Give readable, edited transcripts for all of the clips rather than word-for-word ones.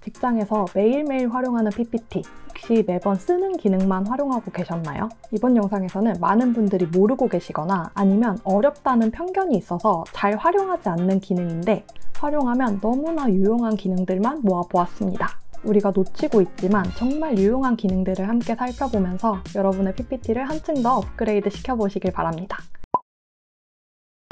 직장에서 매일매일 활용하는 PPT, 혹시 매번 쓰는 기능만 활용하고 계셨나요? 이번 영상에서는 많은 분들이 모르고 계시거나 아니면 어렵다는 편견이 있어서 잘 활용하지 않는 기능인데 활용하면 너무나 유용한 기능들만 모아보았습니다. 우리가 놓치고 있지만 정말 유용한 기능들을 함께 살펴보면서 여러분의 PPT를 한층 더 업그레이드 시켜보시길 바랍니다.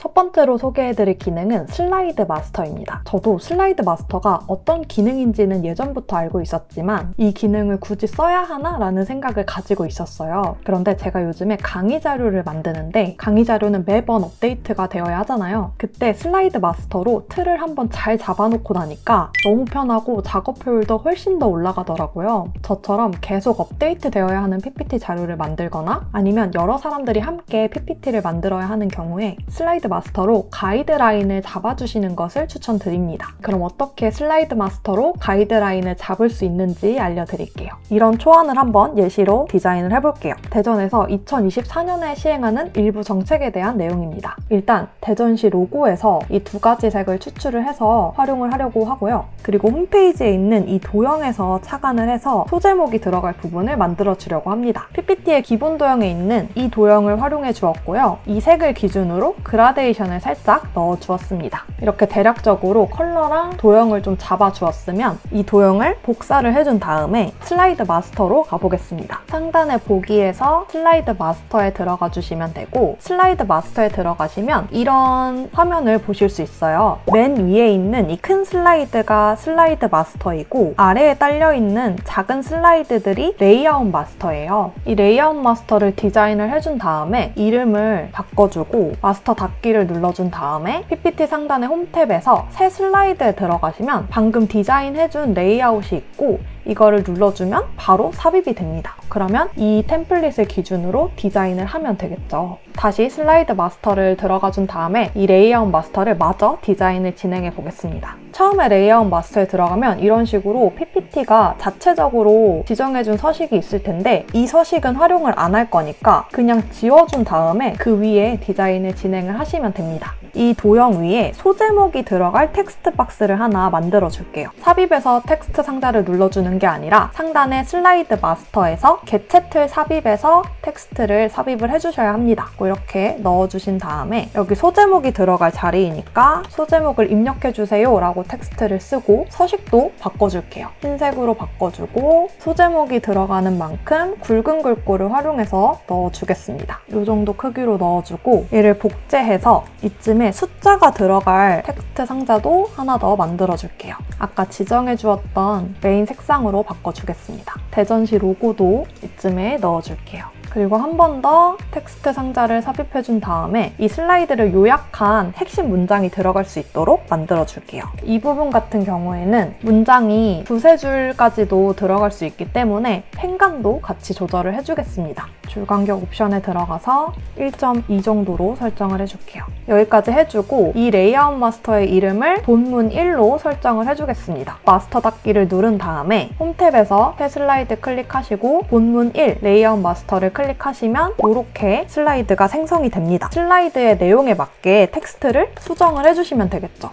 첫 번째로 소개해드릴 기능은 슬라이드 마스터입니다. 저도 슬라이드 마스터가 어떤 기능인지는 예전부터 알고 있었지만 이 기능을 굳이 써야 하나? 라는 생각을 가지고 있었어요. 그런데 제가 요즘에 강의 자료를 만드는데 강의 자료는 매번 업데이트가 되어야 하잖아요. 그때 슬라이드 마스터로 틀을 한번 잘 잡아놓고 나니까 너무 편하고 작업 효율도 훨씬 더 올라가더라고요. 저처럼 계속 업데이트 되어야 하는 PPT 자료를 만들거나 아니면 여러 사람들이 함께 PPT를 만들어야 하는 경우에 슬라이드 마스터로 가이드라인을 잡아주시는 것을 추천드립니다. 그럼 어떻게 슬라이드 마스터로 가이드라인을 잡을 수 있는지 알려드릴게요. 이런 초안을 한번 예시로 디자인을 해볼게요. 대전에서 2024년에 시행하는 일부 정책에 대한 내용입니다. 일단 대전시 로고에서 이 두 가지 색을 추출을 해서 활용을 하려고 하고요. 그리고 홈페이지에 있는 이 도형에서 착안을 해서 소제목이 들어갈 부분을 만들어 주려고 합니다. PPT의 기본 도형에 있는 이 도형을 활용해 주었고요. 이 색을 기준으로 그라데이션을 살짝 넣어 주었습니다. 이렇게 대략적으로 컬러랑 도형을 좀 잡아 주었으면 이 도형을 복사를 해준 다음에 슬라이드 마스터로 가보겠습니다. 상단의 보기에서 슬라이드 마스터에 들어가 주시면 되고 슬라이드 마스터에 들어가시면 이런 화면을 보실 수 있어요. 맨 위에 있는 이 큰 슬라이드가 슬라이드 마스터이고 아래에 딸려있는 작은 슬라이드들이 레이아웃 마스터예요. 이 레이아웃 마스터를 디자인을 해준 다음에 이름을 바꿔주고 마스터 닫기를 눌러준 다음에 PPT 상단의 홈탭에서 새 슬라이드에 들어가시면 방금 디자인해준 레이아웃이 있고 이거를 눌러주면 바로 삽입이 됩니다. 그러면 이 템플릿을 기준으로 디자인을 하면 되겠죠. 다시 슬라이드 마스터를 들어가준 다음에 이 레이아웃 마스터를 마저 디자인을 진행해 보겠습니다. 처음에 레이아웃 마스터에 들어가면 이런 식으로 PPT가 자체적으로 지정해준 서식이 있을 텐데 이 서식은 활용을 안 할 거니까 그냥 지워준 다음에 그 위에 디자인을 진행을 하시면 됩니다. 이 도형 위에 소제목이 들어갈 텍스트 박스를 하나 만들어 줄게요. 삽입에서 텍스트 상자를 눌러주는 게 아니라 상단의 슬라이드 마스터에서 개체 틀 삽입에서 텍스트를 삽입을 해주셔야 합니다. 이렇게 넣어주신 다음에 여기 소제목이 들어갈 자리이니까 소제목을 입력해주세요 라고 텍스트를 쓰고 서식도 바꿔줄게요. 흰색으로 바꿔주고 소제목이 들어가는 만큼 굵은 글꼴을 활용해서 넣어주겠습니다. 이 정도 크기로 넣어주고 얘를 복제해서 이쯤에 숫자가 들어갈 텍스트 상자도 하나 더 만들어줄게요. 아까 지정해주었던 메인 색상으로 바꿔주겠습니다. 대전시 로고도 이쯤에 넣어줄게요. 그리고 한 번 더 텍스트 상자를 삽입해준 다음에 이 슬라이드를 요약한 핵심 문장이 들어갈 수 있도록 만들어줄게요. 이 부분 같은 경우에는 문장이 두세 줄까지도 들어갈 수 있기 때문에 펜감도 같이 조절을 해주겠습니다. 줄 간격 옵션에 들어가서 1.2 정도로 설정을 해줄게요. 여기까지 해주고 이 레이아웃 마스터의 이름을 본문 1로 설정을 해주겠습니다. 마스터 닫기를 누른 다음에 홈탭에서 새 슬라이드 클릭하시고 본문 1 레이아웃 마스터를 클릭하시면 이렇게 슬라이드가 생성이 됩니다. 슬라이드의 내용에 맞게 텍스트를 수정을 해주시면 되겠죠.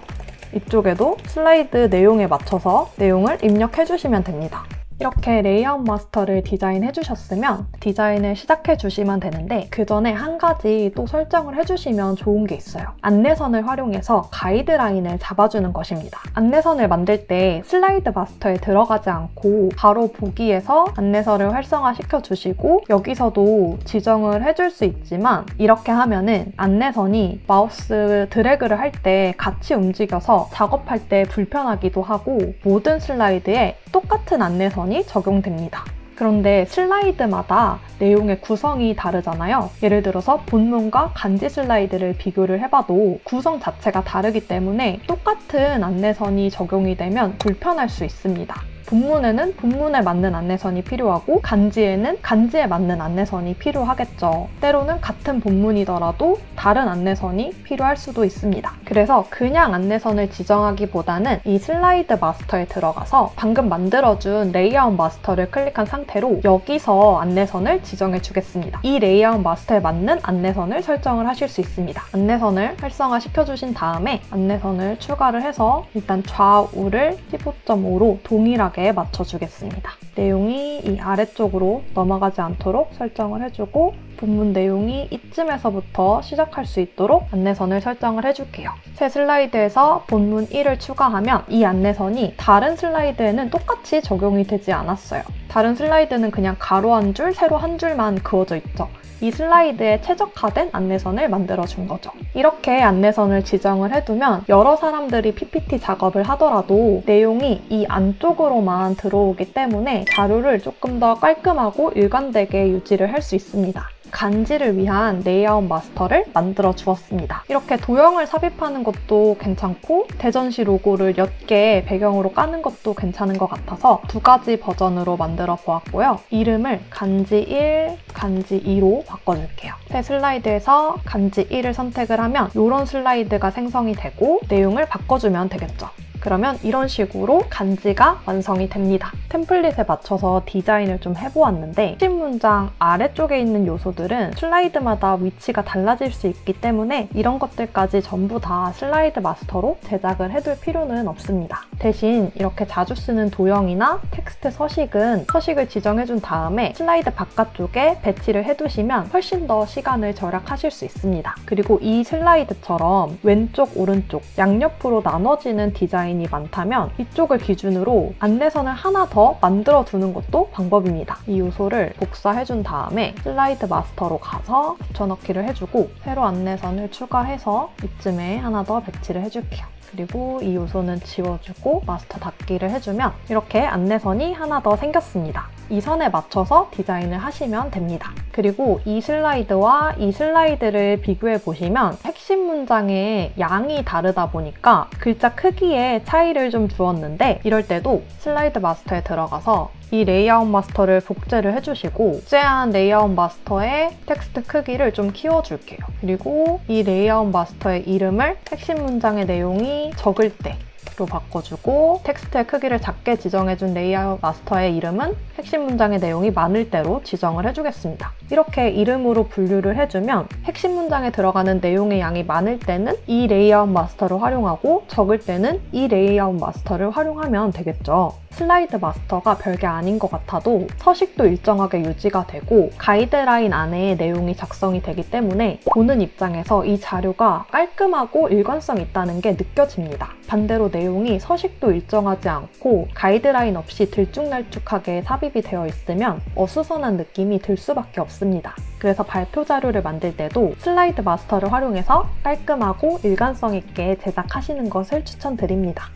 이쪽에도 슬라이드 내용에 맞춰서 내용을 입력해주시면 됩니다. 이렇게 레이아웃 마스터를 디자인해 주셨으면 디자인을 시작해 주시면 되는데 그 전에 한 가지 또 설정을 해주시면 좋은 게 있어요. 안내선을 활용해서 가이드라인을 잡아주는 것입니다. 안내선을 만들 때 슬라이드 마스터에 들어가지 않고 바로 보기에서 안내선을 활성화시켜 주시고 여기서도 지정을 해줄 수 있지만 이렇게 하면은 안내선이 마우스 드래그를 할 때 같이 움직여서 작업할 때 불편하기도 하고 모든 슬라이드에 똑같은 안내선이 적용됩니다. 그런데 슬라이드마다 내용의 구성이 다르잖아요. 예를 들어서 본문과 간지 슬라이드를 비교를 해봐도 구성 자체가 다르기 때문에 똑같은 안내선이 적용이 되면 불편할 수 있습니다. 본문에는 본문에 맞는 안내선이 필요하고 간지에는 간지에 맞는 안내선이 필요하겠죠. 때로는 같은 본문이더라도 다른 안내선이 필요할 수도 있습니다. 그래서 그냥 안내선을 지정하기보다는 이 슬라이드 마스터에 들어가서 방금 만들어준 레이아웃 마스터를 클릭한 상태로 여기서 안내선을 지정해 주겠습니다. 이 레이아웃 마스터에 맞는 안내선을 설정을 하실 수 있습니다. 안내선을 활성화 시켜주신 다음에 안내선을 추가를 해서 일단 좌우를 15.5로 동일하게 맞춰주겠습니다. 내용이 이 아래쪽으로 넘어가지 않도록 설정을 해주고 본문 내용이 이쯤에서부터 시작할 수 있도록 안내선을 설정을 해줄게요. 새 슬라이드에서 본문 1을 추가하면 이 안내선이 다른 슬라이드에는 똑같이 적용이 되지 않았어요. 다른 슬라이드는 그냥 가로 한 줄, 세로 한 줄만 그어져 있죠. 이 슬라이드에 최적화된 안내선을 만들어준 거죠. 이렇게 안내선을 지정을 해두면 여러 사람들이 PPT 작업을 하더라도 내용이 이 안쪽으로만 들어오기 때문에 자료를 조금 더 깔끔하고 일관되게 유지를 할 수 있습니다. 간지를 위한 레이아웃 마스터를 만들어 주었습니다. 이렇게 도형을 삽입하는 것도 괜찮고 대전시 로고를 옅게 배경으로 까는 것도 괜찮은 것 같아서 두 가지 버전으로 만들어 보았고요. 이름을 간지 1, 간지 2로 바꿔줄게요. 새 슬라이드에서 간지 1을 선택을 하면 이런 슬라이드가 생성이 되고 내용을 바꿔주면 되겠죠. 그러면 이런 식으로 간지가 완성이 됩니다. 템플릿에 맞춰서 디자인을 좀 해보았는데 핵심 문장 아래쪽에 있는 요소들은 슬라이드마다 위치가 달라질 수 있기 때문에 이런 것들까지 전부 다 슬라이드 마스터로 제작을 해둘 필요는 없습니다. 대신 이렇게 자주 쓰는 도형이나 텍스트 서식은 서식을 지정해준 다음에 슬라이드 바깥쪽에 배치를 해두시면 훨씬 더 시간을 절약하실 수 있습니다. 그리고 이 슬라이드처럼 왼쪽, 오른쪽, 양옆으로 나눠지는 디자인이 많다면 이쪽을 기준으로 안내선을 하나 더 만들어 두는 것도 방법입니다. 이 요소를 복사해준 다음에 슬라이드 마스터로 가서 붙여넣기를 해주고 새로 안내선을 추가해서 이쯤에 하나 더 배치를 해줄게요. 그리고 이 요소는 지워주고 마스터 닫기를 해주면 이렇게 안내선이 하나 더 생겼습니다. 이 선에 맞춰서 디자인을 하시면 됩니다. 그리고 이 슬라이드와 이 슬라이드를 비교해 보시면 핵심 문장의 양이 다르다 보니까 글자 크기에 차이를 좀 주었는데 이럴 때도 슬라이드 마스터에 들어가서 이 레이아웃 마스터를 복제를 해주시고 복제한 레이아웃 마스터의 텍스트 크기를 좀 키워줄게요. 그리고 이 레이아웃 마스터의 이름을 핵심 문장의 내용이 적을 때로 바꿔주고 텍스트의 크기를 작게 지정해준 레이아웃 마스터의 이름은 핵심 문장의 내용이 많을 때로 지정을 해주겠습니다. 이렇게 이름으로 분류를 해주면 핵심 문장에 들어가는 내용의 양이 많을 때는 이 레이아웃 마스터를 활용하고 적을 때는 이 레이아웃 마스터를 활용하면 되겠죠. 슬라이드 마스터가 별게 아닌 것 같아도 서식도 일정하게 유지가 되고 가이드라인 안에 내용이 작성이 되기 때문에 보는 입장에서 이 자료가 깔끔하고 일관성 있다는 게 느껴집니다. 반대로 내용이 서식도 일정하지 않고 가이드라인 없이 들쭉날쭉하게 삽입이 되어 있으면 어수선한 느낌이 들 수밖에 없습니다. 그래서 발표 자료를 만들 때도 슬라이드 마스터를 활용해서 깔끔하고 일관성 있게 제작하시는 것을 추천드립니다.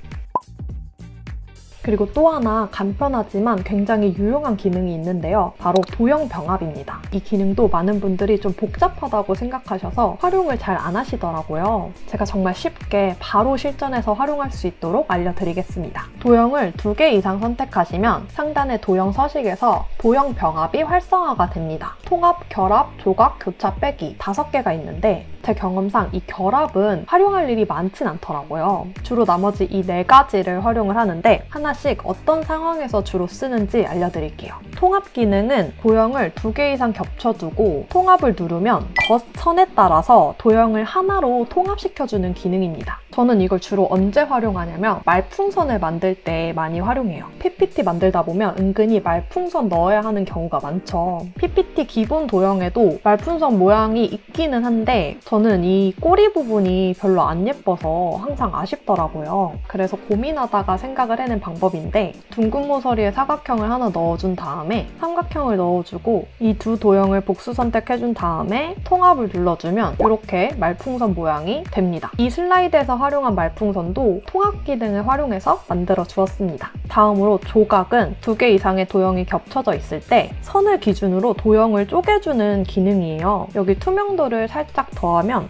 그리고 또 하나 간편하지만 굉장히 유용한 기능이 있는데요. 바로 도형 병합입니다. 이 기능도 많은 분들이 좀 복잡하다고 생각하셔서 활용을 잘 안 하시더라고요. 제가 정말 쉽게 바로 실전에서 활용할 수 있도록 알려드리겠습니다. 도형을 2개 이상 선택하시면 상단의 도형 서식에서 도형 병합이 활성화가 됩니다. 통합, 결합, 조각, 교차, 빼기 5개가 있는데 제 경험상 이 결합은 활용할 일이 많진 않더라고요. 주로 나머지 이 4가지를 활용을 하는데 하나씩 어떤 상황에서 주로 쓰는지 알려드릴게요. 통합 기능은 도형을 2개 이상 겹쳐두고 통합을 누르면 겉선에 따라서 도형을 하나로 통합시켜주는 기능입니다. 저는 이걸 주로 언제 활용하냐면 말풍선을 만들 때 많이 활용해요. PPT 만들다 보면 은근히 말풍선 넣어야 하는 경우가 많죠. PPT 기본 도형에도 말풍선 모양이 있기는 한데 저는 이 꼬리 부분이 별로 안 예뻐서 항상 아쉽더라고요. 그래서 고민하다가 생각을 해낸 방법인데 둥근 모서리에 사각형을 하나 넣어준 다음에 삼각형을 넣어주고 이 두 도형을 복수 선택해준 다음에 통합을 눌러주면 이렇게 말풍선 모양이 됩니다. 이 슬라이드에서 활용한 말풍선도 통합 기능을 활용해서 만들어 주었습니다. 다음으로 조각은 2개 이상의 도형이 겹쳐져 있을 때 선을 기준으로 도형을 쪼개주는 기능이에요. 여기 투명도를 살짝 더하면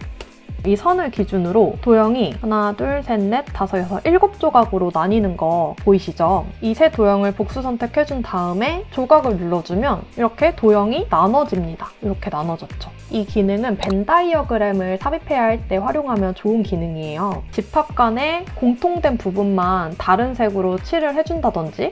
이 선을 기준으로 도형이 하나, 둘, 셋, 넷, 다섯, 여섯, 7조각으로 나뉘는 거 보이시죠? 이 세 도형을 복수 선택해준 다음에 조각을 눌러주면 이렇게 도형이 나눠집니다. 이렇게 나눠졌죠. 이 기능은 벤 다이어그램을 삽입해야 할 때 활용하면 좋은 기능이에요. 집합 간에 공통된 부분만 다른 색으로 칠을 해준다든지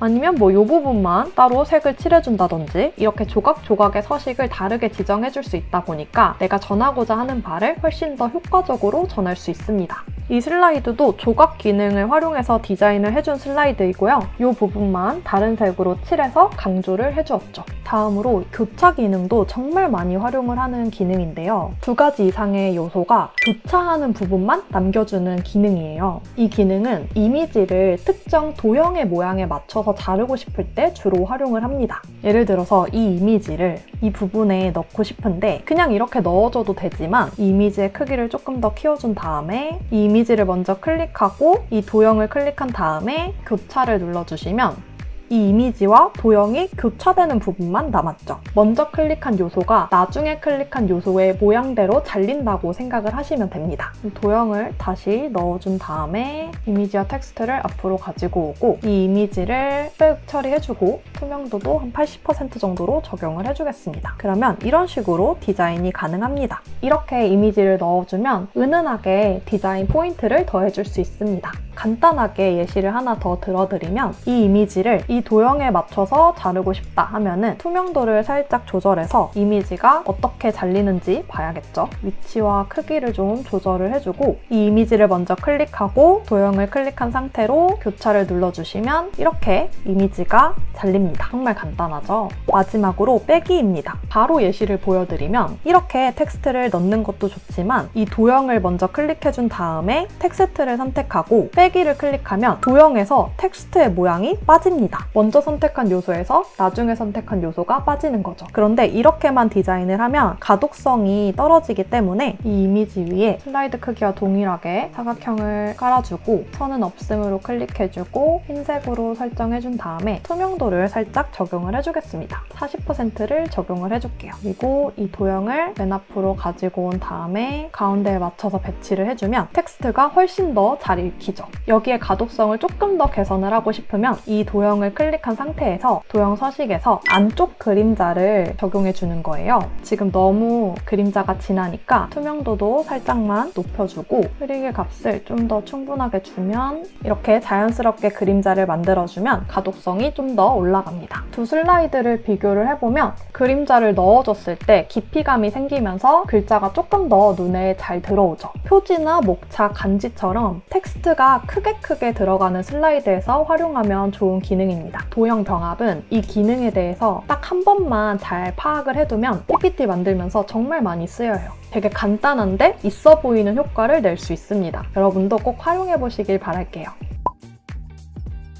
아니면 이 부분만 따로 색을 칠해준다든지 이렇게 조각조각의 서식을 다르게 지정해줄 수 있다 보니까 내가 전하고자 하는 바를 훨씬 더 효과적으로 전할 수 있습니다. 이 슬라이드도 조각 기능을 활용해서 디자인을 해준 슬라이드이고요. 이 부분만 다른 색으로 칠해서 강조를 해주었죠. 다음으로 교차 기능도 정말 많이 활용을 하는 기능인데요. 2가지 이상의 요소가 교차하는 부분만 남겨주는 기능이에요. 이 기능은 이미지를 특정 도형의 모양에 맞춰서 자르고 싶을 때 주로 활용을 합니다. 예를 들어서 이 이미지를 이 부분에 넣고 싶은데 그냥 이렇게 넣어줘도 되지만 이 이미지의 크기를 조금 더 키워준 다음에 이 이미지를 먼저 클릭하고 이 도형을 클릭한 다음에 교차를 눌러주시면 이 이미지와 도형이 교차되는 부분만 남았죠. 먼저 클릭한 요소가 나중에 클릭한 요소의 모양대로 잘린다고 생각을 하시면 됩니다. 도형을 다시 넣어준 다음에 이미지와 텍스트를 앞으로 가지고 오고 이 이미지를 흑백 처리해주고 투명도도 한 80% 정도로 적용을 해주겠습니다. 그러면 이런 식으로 디자인이 가능합니다. 이렇게 이미지를 넣어주면 은은하게 디자인 포인트를 더해줄 수 있습니다. 간단하게 예시를 하나 더 들어드리면 이 이미지를 이 도형에 맞춰서 자르고 싶다 하면은 투명도를 살짝 조절해서 이미지가 어떻게 잘리는지 봐야겠죠. 위치와 크기를 좀 조절을 해주고 이 이미지를 먼저 클릭하고 도형을 클릭한 상태로 교차를 눌러주시면 이렇게 이미지가 잘립니다. 정말 간단하죠? 마지막으로 빼기입니다. 바로 예시를 보여드리면 이렇게 텍스트를 넣는 것도 좋지만 이 도형을 먼저 클릭해준 다음에 텍스트를 선택하고 빼기를 클릭하면 도형에서 텍스트의 모양이 빠집니다. 먼저 선택한 요소에서 나중에 선택한 요소가 빠지는 거죠. 그런데 이렇게만 디자인을 하면 가독성이 떨어지기 때문에 이 이미지 위에 슬라이드 크기와 동일하게 사각형을 깔아주고 선은 없음으로 클릭해주고 흰색으로 설정해준 다음에 투명도를 살짝 적용을 해주겠습니다. 40%를 적용을 해줄게요. 그리고 이 도형을 맨 앞으로 가지고 온 다음에 가운데에 맞춰서 배치를 해주면 텍스트가 훨씬 더 잘 읽히죠. 여기에 가독성을 조금 더 개선을 하고 싶으면 이 도형을 클릭한 상태에서 도형 서식에서 안쪽 그림자를 적용해 주는 거예요. 지금 너무 그림자가 진하니까 투명도도 살짝만 높여주고 흐리게 값을 좀 더 충분하게 주면 이렇게 자연스럽게 그림자를 만들어주면 가독성이 좀 더 올라갑니다. 두 슬라이드를 비교를 해보면 그림자를 넣어줬을 때 깊이감이 생기면서 글자가 조금 더 눈에 잘 들어오죠. 표지나 목차, 간지처럼 텍스트가 크게 들어가는 슬라이드에서 활용하면 좋은 기능입니다. 도형 병합은 이 기능에 대해서 딱 한 번만 잘 파악을 해두면 PPT 만들면서 정말 많이 쓰여요. 되게 간단한데 있어 보이는 효과를 낼 수 있습니다. 여러분도 꼭 활용해보시길 바랄게요.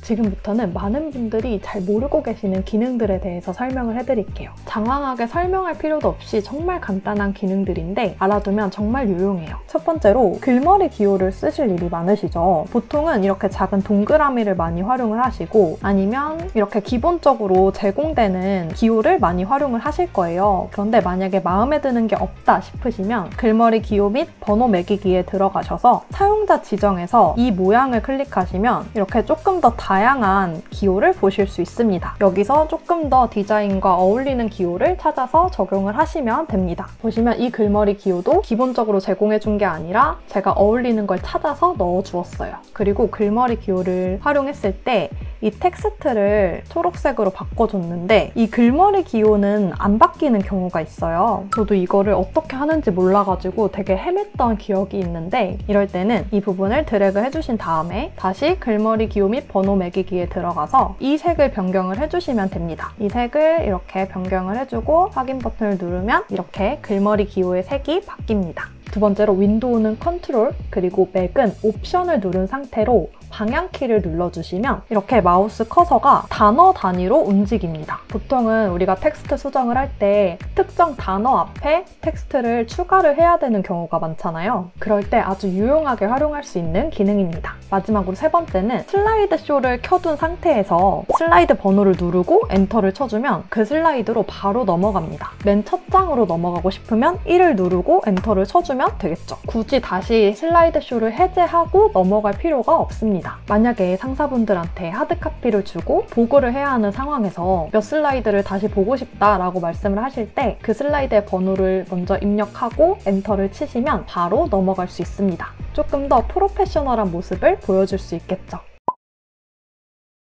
지금부터는 많은 분들이 잘 모르고 계시는 기능들에 대해서 설명을 해드릴게요. 장황하게 설명할 필요도 없이 정말 간단한 기능들인데 알아두면 정말 유용해요. 첫 번째로 글머리 기호를 쓰실 일이 많으시죠? 보통은 이렇게 작은 동그라미를 많이 활용을 하시고 아니면 이렇게 기본적으로 제공되는 기호를 많이 활용을 하실 거예요. 그런데 만약에 마음에 드는 게 없다 싶으시면 글머리 기호 및 번호 매기기에 들어가셔서 사용자 지정에서 이 모양을 클릭하시면 이렇게 조금 더 다양한 기호를 보실 수 있습니다. 여기서 조금 더 디자인과 어울리는 기호를 찾아서 적용을 하시면 됩니다. 보시면 이 글머리 기호도 기본적으로 제공해준 게 아니라 제가 어울리는 걸 찾아서 넣어주었어요. 그리고 글머리 기호를 활용했을 때 이 텍스트를 초록색으로 바꿔줬는데 이 글머리 기호는 안 바뀌는 경우가 있어요. 저도 이거를 어떻게 하는지 몰라가지고 되게 헤맸던 기억이 있는데 이럴 때는 이 부분을 드래그 해주신 다음에 다시 글머리 기호 및 번호 매기기에 들어가서 이 색을 변경을 해주시면 됩니다. 이 색을 이렇게 변경을 해주고 확인 버튼을 누르면 이렇게 글머리 기호의 색이 바뀝니다. 두 번째로 윈도우는 컨트롤 그리고 맥은 옵션을 누른 상태로 방향키를 눌러주시면 이렇게 마우스 커서가 단어 단위로 움직입니다. 보통은 우리가 텍스트 수정을 할 때 특정 단어 앞에 텍스트를 추가를 해야 되는 경우가 많잖아요. 그럴 때 아주 유용하게 활용할 수 있는 기능입니다. 마지막으로 세 번째는 슬라이드 쇼를 켜둔 상태에서 슬라이드 번호를 누르고 엔터를 쳐주면 그 슬라이드로 바로 넘어갑니다. 맨 첫 장으로 넘어가고 싶으면 1을 누르고 엔터를 쳐주면 되겠죠. 굳이 다시 슬라이드 쇼를 해제하고 넘어갈 필요가 없습니다. 만약에 상사분들한테 하드카피를 주고 보고를 해야 하는 상황에서 몇 슬라이드를 다시 보고 싶다라고 말씀을 하실 때 그 슬라이드의 번호를 먼저 입력하고 엔터를 치시면 바로 넘어갈 수 있습니다. 조금 더 프로페셔널한 모습을 보여줄 수 있겠죠.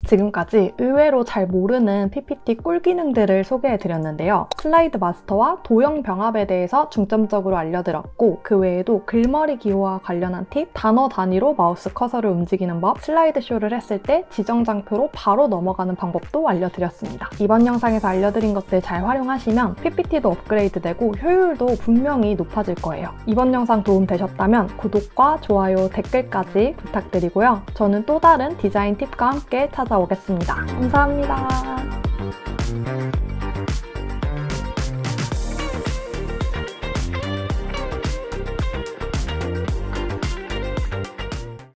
지금까지 의외로 잘 모르는 PPT 꿀 기능들을 소개해드렸는데요. 슬라이드 마스터와 도형 병합에 대해서 중점적으로 알려드렸고 그 외에도 글머리 기호와 관련한 팁, 단어 단위로 마우스 커서를 움직이는 법, 슬라이드 쇼를 했을 때 지정장표로 바로 넘어가는 방법도 알려드렸습니다. 이번 영상에서 알려드린 것들 잘 활용하시면 PPT도 업그레이드되고 효율도 분명히 높아질 거예요. 이번 영상 도움 되셨다면 구독과 좋아요, 댓글까지 부탁드리고요. 저는 또 다른 디자인 팁과 함께 찾아오겠습니다. 감사합니다.